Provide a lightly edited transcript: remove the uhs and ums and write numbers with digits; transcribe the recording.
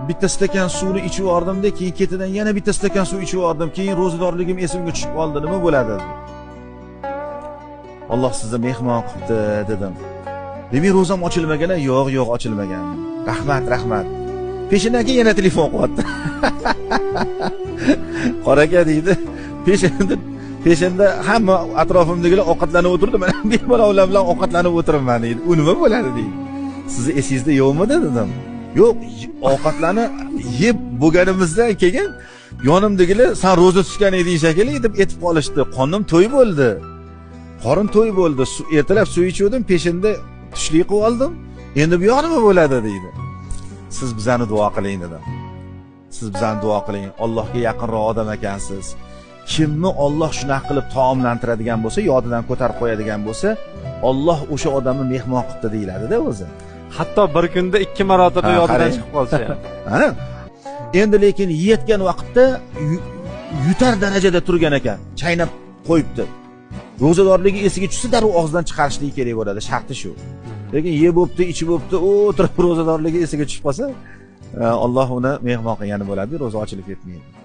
bitta stakan suvni ichib yubordim-da, keyin ketidan yana bitta stakan suv ichib yubordim. Keyin ro'zadorligim esimga tushib qoldi. Nima bo'ladi? Alloh sizni mehmon qilibdi dedim. Demak, ro'zam ochilmagan? Yo'q, ochilmagan. Rahmat. Peshindan keyin yana telefon qilyapti. Qoraka deydi. Peshinda hamma atrofimdagilar ovqatlanib o'tirdi, men bemalol ular bilan ovqatlanib o'tiribman deydi. U nima bo'ladi deydi. Sizni esingizda yo'qmi dedim. Yo'q, ovqatlarni yeb bo'lganimizdan keyin yonimdagilar "Sen ro'za tutgan eding shekilli" deb aytib qolishdi. Qonim to'y bo'ldi. Qorin to'y bo'ldi. Ertalab suv ichuvdim, peshinda tushlik qilib oldim. Endi bu yoq nima bo'ladi deydi. Siz bizani duo qiling dedim. Siz bizani duo qiling. Allohga yaqinroq odam ekansiz. Kimni Alloh shunaqa qilib taomlantiradigan bo'lsa, yodidan ko'tarib qo'yadigan bo'lsa, Alloh o'sha odamni mehmon qildi deyiladi-da o'zi. Hatto bir kunda 2 marotaba yodidan chiqib qolsa ham. Ha? Endi lekin yetgan vaqtda yutar darajada turgan ekan, chaynab qo'yibdi. Ro'zadorligi esiga tushsa, darrov og'zidan chiqarishligi kerak bo'ladi, sharti shu. Lekin yeb bo'pti, ichib bo'pti, o'tirib ro'zadorligi esiga tushib qolsa, Alloh uni mehmon qilgani bo'ladi, ro'za ochilib ketmaydi.